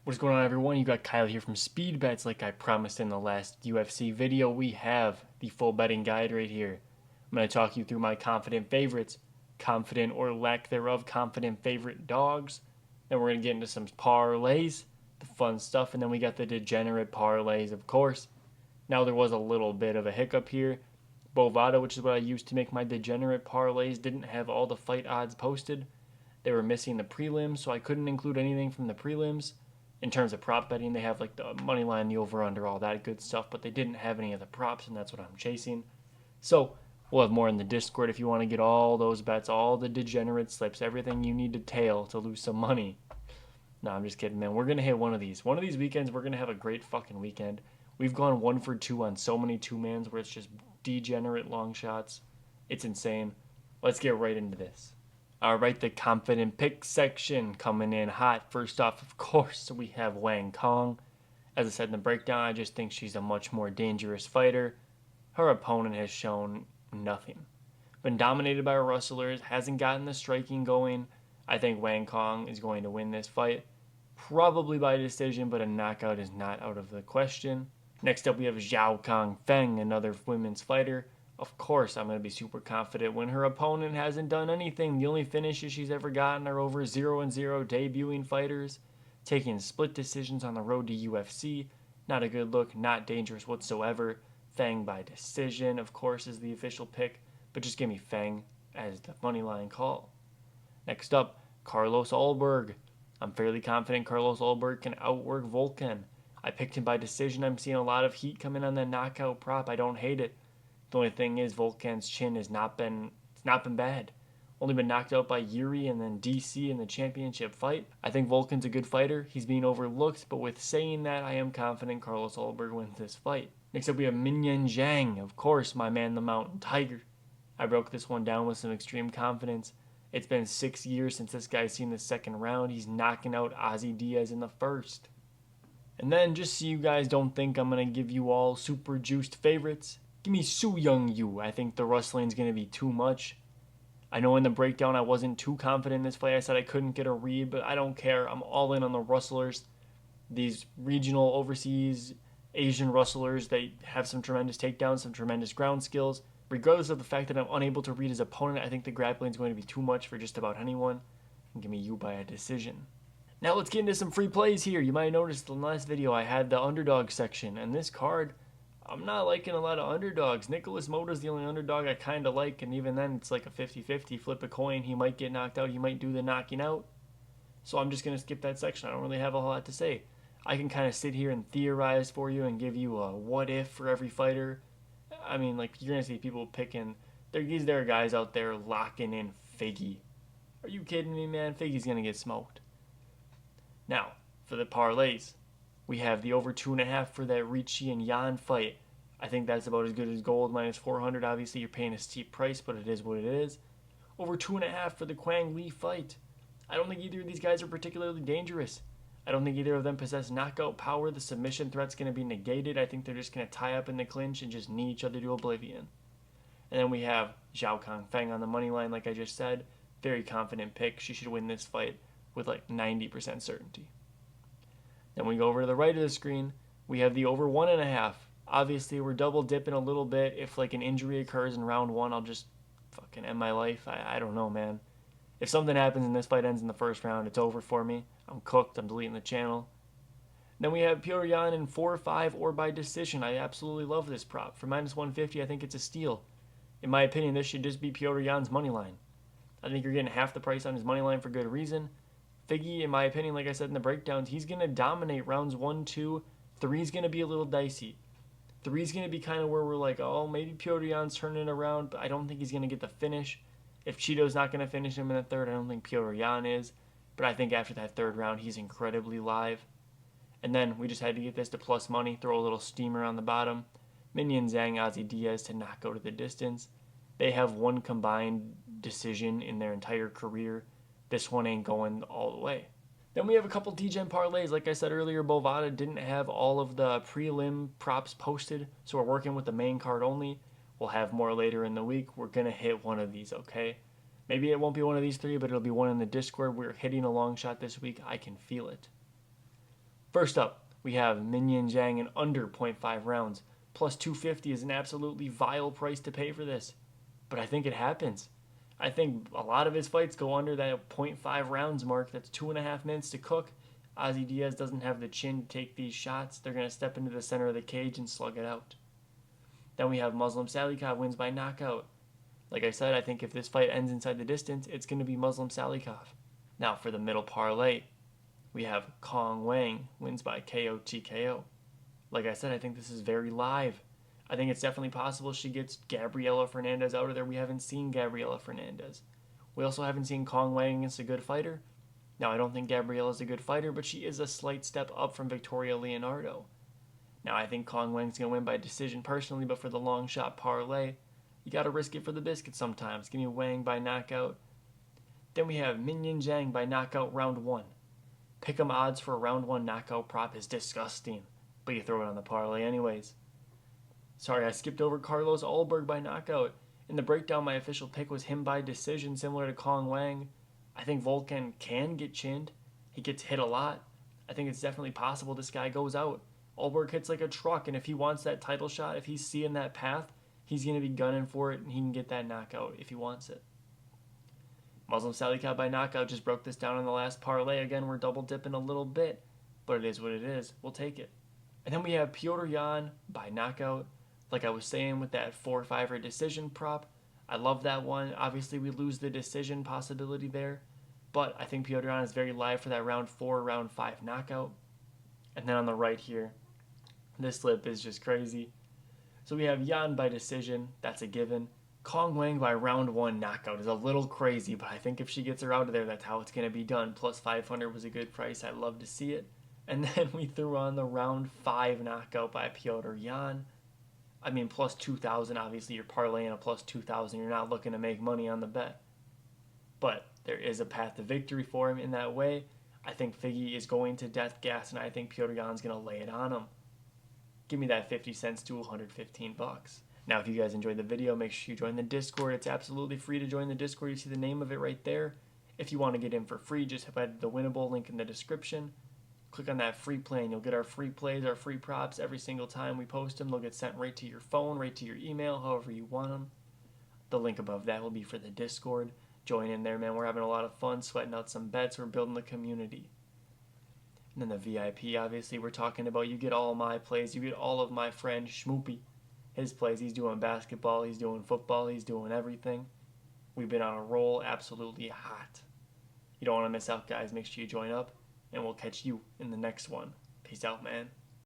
What's going on, everyone? You got Kyle here from Speed Bets. Like I promised in the last UFC video, we have the full betting guide right here. I'm going to talk you through my confident favorites, confident or lack thereof confident favorite dogs. Then we're going to get into some parlays, the fun stuff, and then we got the degenerate parlays, of course. Now there was a little bit of a hiccup here. Bovada, which is what I used to make my degenerate parlays, didn't have all the fight odds posted. They were missing the prelims, so I couldn't include anything from the prelims. In terms of prop betting, they have like the money line, the over under, all that good stuff, but they didn't have any of the props, and that's what I'm chasing. So we'll have more in the Discord if you want to get all those bets, all the degenerate slips, everything you need to tail to lose some money. No, I'm just kidding, man. We're gonna hit one of these. One of these weekends, we're gonna have a great fucking weekend. We've gone 1 for 2 on so many two mans where it's just degenerate long shots. It's insane. Let's get right into this. All right, the confident pick section coming in hot. First off, of course, we have Wang Kong. As I said in the breakdown, I just think she's a much more dangerous fighter. Her opponent has shown nothing. Been dominated by wrestlers, hasn't gotten the striking going. I think Wang Kong is going to win this fight. Probably by decision, but a knockout is not out of the question. Next up, we have Zhao Kong Feng, another women's fighter. Of course, I'm going to be super confident when her opponent hasn't done anything. The only finishes she's ever gotten are over 0-0 debuting fighters, taking split decisions on the road to UFC. Not a good look, not dangerous whatsoever. Feng by decision, of course, is the official pick, but just give me Feng as the moneyline call. Next up, Carlos Ulberg. I'm fairly confident Carlos Ulberg can outwork Volkan. I picked him by decision. I'm seeing a lot of heat coming on the knockout prop. I don't hate it. The only thing is Volkan's chin has not been bad. Only been knocked out by Yuri and then DC in the championship fight. I think Volkan's a good fighter. He's being overlooked, but with saying that, I am confident Carlos Ulberg wins this fight. Next up, we have Minyan Zhang. Of course, my man, the Mountain Tiger. I broke this one down with some extreme confidence. It's been 6 years since this guy's seen the second round. He's knocking out Ozzy Diaz in the first. And then, just so you guys don't think I'm going to give you all super juiced favorites, give me Su Young Yu. I think the rustling's going to be too much. I know in the breakdown I wasn't too confident in this fight. I said I couldn't get a read, but I don't care. I'm all in on the rustlers. These regional, overseas, Asian rustlers, they have some tremendous takedowns, some tremendous ground skills. Regardless of the fact that I'm unable to read his opponent, I think the grappling is going to be too much for just about anyone. And give me Yu by a decision. Now let's get into some free plays here. You might have noticed in the last video I had the underdog section, and this card, I'm not liking a lot of underdogs. Nicholas Mota's the only underdog I kind of like, and even then it's like a 50-50. Flip a coin, he might get knocked out, he might do the knocking out. So I'm just going to skip that section. I don't really have a whole lot to say. I can kind of sit here and theorize for you and give you a what if for every fighter. I mean, like, you're going to see people picking. There are guys out there locking in Figgy. Are you kidding me, man? Figgy's going to get smoked. Now, for the parlays, we have the over 2.5 for that Ricci and Yan fight. I think that's about as good as gold, minus 400. Obviously, you're paying a steep price, but it is what it is. Over 2.5 for the Quang Lee fight. I don't think either of these guys are particularly dangerous. I don't think either of them possess knockout power. The submission threat's going to be negated. I think they're just going to tie up in the clinch and just knee each other to oblivion. And then we have Zhao Kong Feng on the money line, like I just said. Very confident pick. She should win this fight with like 90% certainty. Then we go over to the right of the screen. We have the over 1.5. Obviously, we're double dipping a little bit. If like an injury occurs in round 1, I'll just fucking end my life. I don't know, man. If something happens and this fight ends in the first round, it's over for me. I'm cooked. I'm deleting the channel. Then we have Petr Yan in 4-5 or by decision. I absolutely love this prop. For minus 150, I think it's a steal. In my opinion, this should just be Petr Yan's money line. I think you're getting half the price on his money line for good reason. Figgy, in my opinion, like I said in the breakdowns, he's going to dominate rounds 1, 2. 3's going to be a little dicey. 3's going to be kind of where we're like, oh, maybe Petr Yan's turning it around, but I don't think he's going to get the finish. If Cheeto's not going to finish him in the third, I don't think Petr Yan is. But I think after that third round, he's incredibly live. And then we just had to get this to plus money, throw a little steamer on the bottom. Minyan Zhang, Ozzy Diaz to not go to the distance. They have one combined decision in their entire career. This one ain't going all the way. Then we have a couple DGen parlays. Like I said earlier, Bovada didn't have all of the prelim props posted, so we're working with the main card only. We'll have more later in the week. We're going to hit one of these, okay? Maybe it won't be one of these 3, but it'll be one in the Discord. We're hitting a long shot this week. I can feel it. First up, we have Minion Zhang in under point 0.5 rounds. Plus 250 is an absolutely vile price to pay for this. But I think it happens. I think a lot of his fights go under that point 0.5 rounds mark. That's 2.5 minutes to cook. Ozzy Diaz doesn't have the chin to take these shots. They're going to step into the center of the cage and slug it out. Then we have Muslim Salikov wins by knockout. Like I said, I think if this fight ends inside the distance, it's going to be Muslim Salikov. Now for the middle parlay, we have Kong Wang wins by KO TKO. Like I said, I think this is very live. I think it's definitely possible she gets Gabriela Fernandez out of there. We haven't seen Gabriela Fernandez. We also haven't seen Kong Wang against a good fighter. Now, I don't think Gabriela is a good fighter, but she is a slight step up from Victoria Leonardo. Now, I think Kong Wang's going to win by decision personally, but for the long shot parlay, you got to risk it for the biscuit sometimes. Give me Wang by knockout. Then we have Minion Zhang by knockout round 1. Pick'em odds for a round 1 knockout prop is disgusting, but you throw it on the parlay anyways. Sorry, I skipped over Carlos Ulberg by knockout. In the breakdown, my official pick was him by decision, similar to Kong Wang. I think Volkan can get chinned. He gets hit a lot. I think it's definitely possible this guy goes out. Ulberg hits like a truck, and if he wants that title shot, if he's seeing that path, he's going to be gunning for it, and he can get that knockout if he wants it. Muslim Salikov by knockout just broke this down in the last parlay. Again, we're double dipping a little bit, but it is what it is. We'll take it. And then we have Petr Yan by knockout. Like I was saying with that 4-5er decision prop, I love that one. Obviously, we lose the decision possibility there, but I think Petr Yan is very live for that round 4, round 5 knockout. And then on the right here, this slip is just crazy. So we have Yan by decision, that's a given. Kong Wang by round 1 knockout is a little crazy, but I think if she gets her out of there, that's how it's going to be done. Plus 500 was a good price. I'd love to see it. And then we threw on the round 5 knockout by Petr Yan. I mean, plus 2,000, obviously you're parlaying a plus 2,000. You're not looking to make money on the bet. But there is a path to victory for him in that way. I think Figgy is going to death gas, and I think Petr Yan's going to lay it on him. Give me that 50 cents to 115 bucks. Now, if you guys enjoyed the video, make sure you join the Discord. It's absolutely free to join the Discord. You see the name of it right there. If you want to get in for free, just head to the Winnable link in the description. Click on that free plan. You'll get our free plays, our free props every single time we post them. They'll get sent right to your phone, right to your email, however you want them. The link above that will be for the Discord. Join in there, man. We're having a lot of fun, sweating out some bets. We're building the community. And then the VIP, obviously, we're talking about. You get all my plays. You get all of my friend Schmoopy. His plays. He's doing basketball. He's doing football. He's doing everything. We've been on a roll, absolutely hot. You don't want to miss out, guys. Make sure you join up. And we'll catch you in the next one. Peace out, man.